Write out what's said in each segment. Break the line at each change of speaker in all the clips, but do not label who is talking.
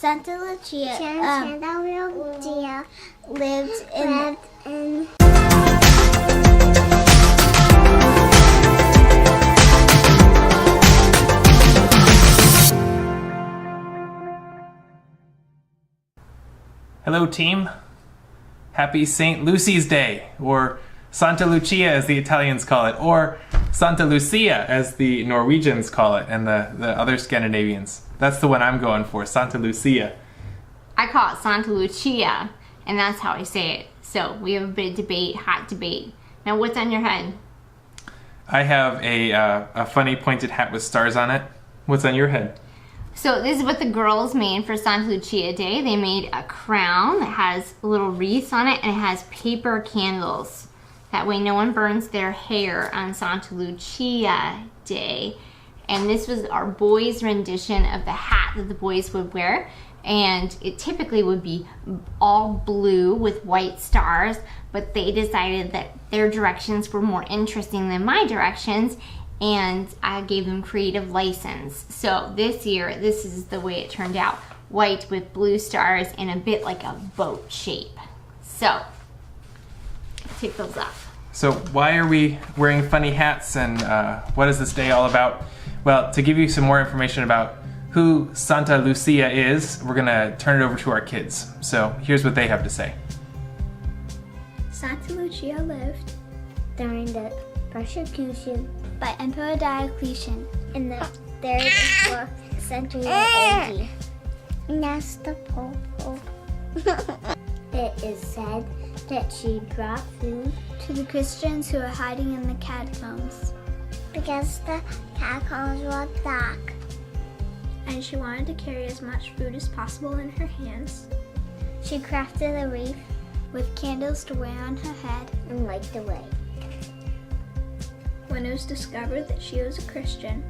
Santa Lucia lived in
Hello team, happy St. Lucy's Day, or Santa Lucia as the Italians call it, or Santa Lucia as the Norwegians call it, and the other Scandinavians. That's the one I'm going for, Santa Lucia.
I call it Santa Lucia, and that's how I say it. So we have a bit of debate, hot debate. Now what's on your head?
I have a funny pointed hat with stars on it. What's on your head?
So this is what the girls made for Santa Lucia Day. They made a crown that has little wreaths on it, and it has paper candles. That way no one burns their hair on Santa Lucia Day. And this was our boys' rendition of the hat that the boys would wear. And it typically would be all blue with white stars, but they decided that their directions were more interesting than my directions, and I gave them creative license. So this year, this is the way it turned out. White with blue stars and a bit like a boat shape. So, take those off.
So why are we wearing funny hats, and what is this day all about? Well, to give you some more information about who Santa Lucia is, we're gonna turn it over to our kids. So here's what they have to say.
Santa Lucia lived during the persecution by Emperor Diocletian in the 3rd and 4th century AD. And that's the Pope. It is said that she brought food to the Christians who were hiding in the catacombs, because the catacombs were dark. And she wanted to carry as much food as possible in her hands. She crafted a wreath with candles to wear on her head and light the way. When it was discovered that she was a Christian,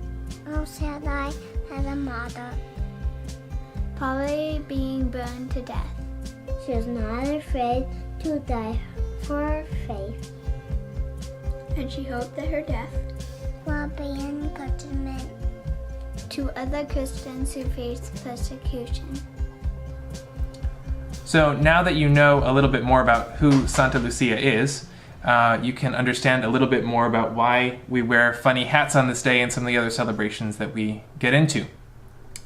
Santa had a mother, probably being burned to death. She was not afraid to die for her faith, and she hoped that her death will be an encouragement to other Christians who face persecution.
So now that you know a little bit more about who Santa Lucia is, you can understand a little bit more about why we wear funny hats on this day and some of the other celebrations that we get into.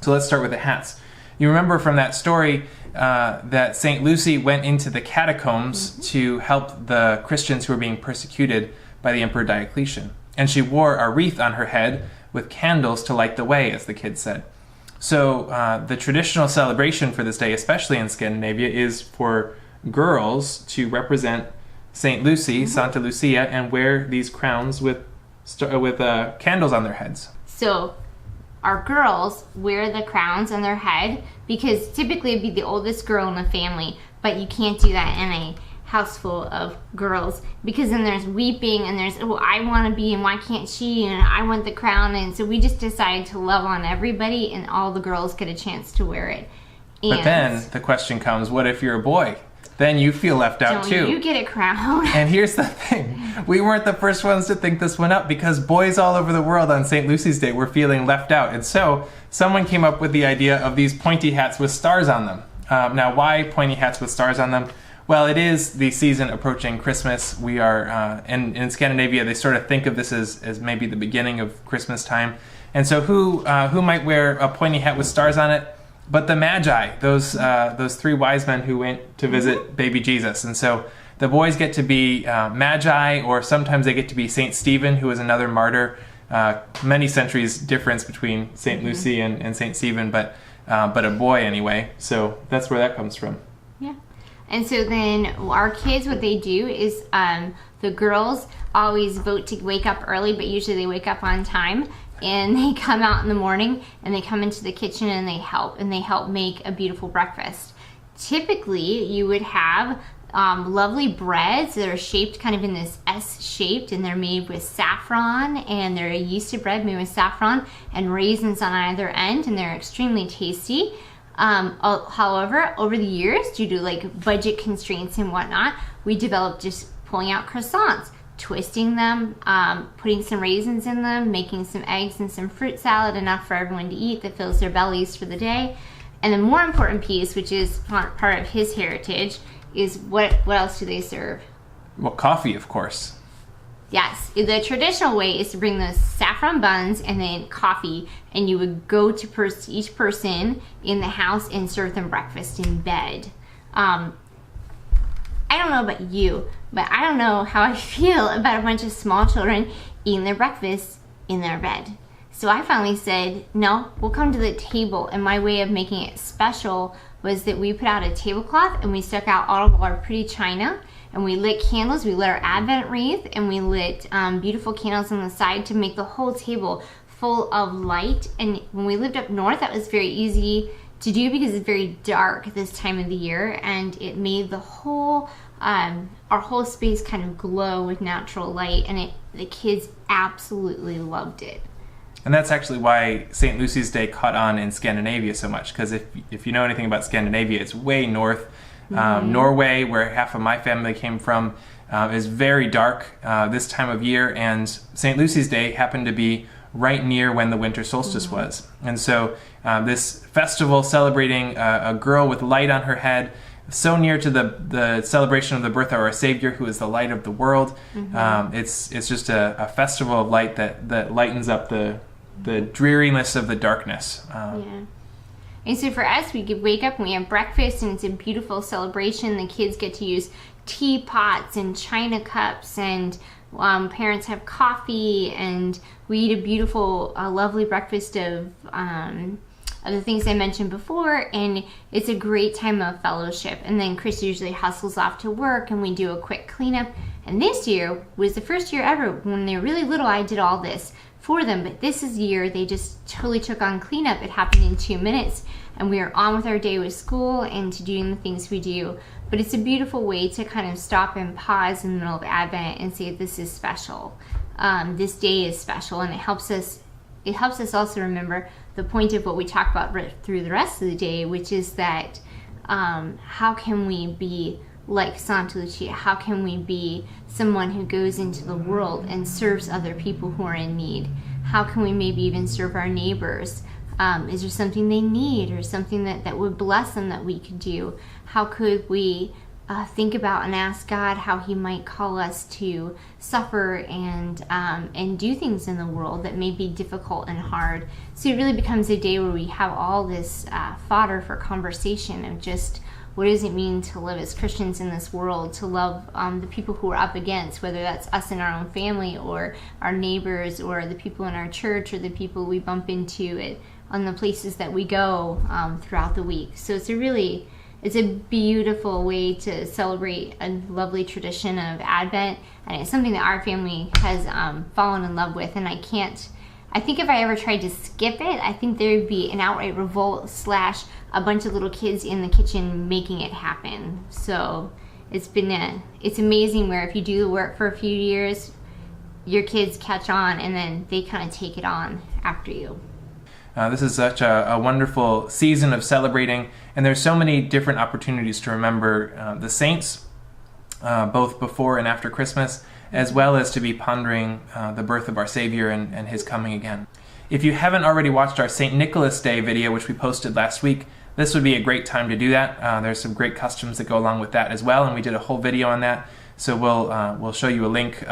So let's start with the hats. You remember from that story that St. Lucy went into the catacombs to help the Christians who were being persecuted by the Emperor Diocletian. And she wore a wreath on her head with candles to light the way, as the kids said. So the traditional celebration for this day, especially in Scandinavia, is for girls to represent St. Lucy, Santa Lucia, and wear these crowns with candles on their heads.
So our girls wear the crowns on their head because typically it'd be the oldest girl in the family, but you can't do that in a house full of girls, because then there's weeping and there's, oh, I want to be and why can't she, and I want the crown. And so we just decided to love on everybody and all the girls get a chance to wear it.
But then the question comes, what if you're a boy? Then you feel left out too.
You get a crown.
And here's the thing. We weren't the first ones to think this one up, because boys all over the world on St. Lucy's Day were feeling left out. And so someone came up with the idea of these pointy hats with stars on them. Now, why pointy hats with stars on them? Well, it is the season approaching Christmas. We are, and in Scandinavia, they sort of think of this as maybe the beginning of Christmas time. And so who might wear a pointy hat with stars on it? But the Magi, those three wise men who went to visit baby Jesus. And so the boys get to be Magi, or sometimes they get to be St. Stephen, who was another martyr. Many centuries difference between St. Lucy and St. Stephen, but a boy anyway. So that's where that comes from.
Yeah. And so then our kids, what they do is the girls always vote to wake up early, but usually they wake up on time. And they come out in the morning and they come into the kitchen and they help make a beautiful breakfast. Typically, you would have lovely breads that are shaped kind of in this S shaped, and they're made with saffron, and they're a yeasted bread made with saffron and raisins on either end, and they're extremely tasty. However, over the years, due to like budget constraints and whatnot, we developed just pulling out croissants, twisting them, putting some raisins in them, making some eggs and some fruit salad, enough for everyone to eat that fills their bellies for the day. And the more important piece, which is part of his heritage, is what else do they serve?
Well, coffee, of course.
Yes, the traditional way is to bring those saffron buns and then coffee, and you would go to each person in the house and serve them breakfast in bed. I don't know about you, but I don't know how I feel about a bunch of small children eating their breakfast in their bed. So I finally said, no, we'll come to the table, and my way of making it special was that we put out a tablecloth and we stuck out all of our pretty china, and we lit candles. We lit our Advent wreath, and we lit beautiful candles on the side to make the whole table full of light. And when we lived up north, that was very easy to do because it's very dark this time of the year, and it made the whole our whole space kind of glow with natural light, and the kids absolutely loved it.
And that's actually why St. Lucy's Day caught on in Scandinavia so much, because if you know anything about Scandinavia, it's way north. Norway, where half of my family came from, is very dark this time of year, and St. Lucy's Day happened to be right near when the winter solstice was. And so this festival celebrating a girl with light on her head, so near to the celebration of the birth of our Savior, who is the light of the world. It's just a festival of light that lightens up the dreariness of the darkness.
Yeah. And so for us, we could wake up and we have breakfast, and it's a beautiful celebration. The kids get to use teapots and china cups, and parents have coffee, and we eat a beautiful, lovely breakfast of the things I mentioned before, and it's a great time of fellowship. And then Chris usually hustles off to work, and we do a quick cleanup. And this year was the first year ever. When they were really little, I did all this for them, but this is the year they just totally took on cleanup. It happened in 2 minutes, and we are on with our day with school and to doing the things we do. But it's a beautiful way to kind of stop and pause in the middle of Advent and say, this is special. This day is special, and it helps us also remember the point of what we talk about through the rest of the day, which is that how can we be like Santa Lucia? How can we be someone who goes into the world and serves other people who are in need? How can we maybe even serve our neighbors? Is there something they need, or something that would bless them that we could do? How could we think about and ask God how He might call us to suffer and do things in the world that may be difficult and hard? So it really becomes a day where we have all this fodder for conversation of just, what does it mean to live as Christians in this world, to love the people who we're up against, whether that's us in our own family or our neighbors or the people in our church or the people we bump into on the places that we go throughout the week. So it's a beautiful way to celebrate a lovely tradition of Advent, and it's something that our family has fallen in love with. And I think if I ever tried to skip it, I think there would be an outright revolt / a bunch of little kids in the kitchen making it happen. So it's amazing where if you do the work for a few years, your kids catch on, and then they kind of take it on after you.
This is such a wonderful season of celebrating, and there's so many different opportunities to remember the saints, both before and after Christmas, as well as to be pondering the birth of our Savior and His coming again. If you haven't already watched our St. Nicholas Day video, which we posted last week, this would be a great time to do that. There's some great customs that go along with that as well, and we did a whole video on that. So we'll show you a link,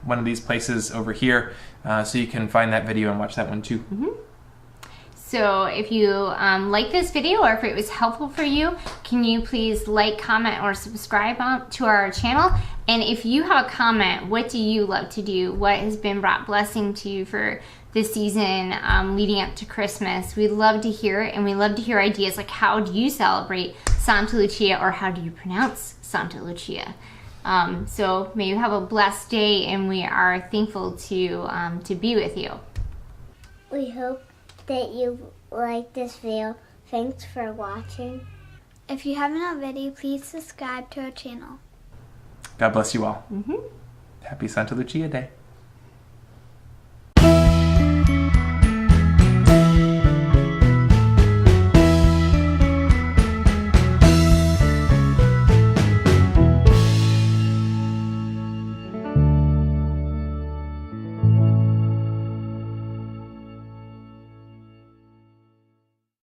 one of these places over here, so you can find that video and watch that one too.
Mm-hmm. So if you like this video, or if it was helpful for you, can you please like, comment, or subscribe to our channel? And if you have a comment, what do you love to do? What has been brought blessing to you for this season leading up to Christmas? We'd love to hear it, and we love to hear ideas like, how do you celebrate Santa Lucia, or how do you pronounce Santa Lucia? So may you have a blessed day, and we are thankful to be with you.
We hope that you like this video. Thanks for watching. If you haven't already, please subscribe to our channel.
God bless you all.
Mm-hmm.
Happy Santa Lucia Day.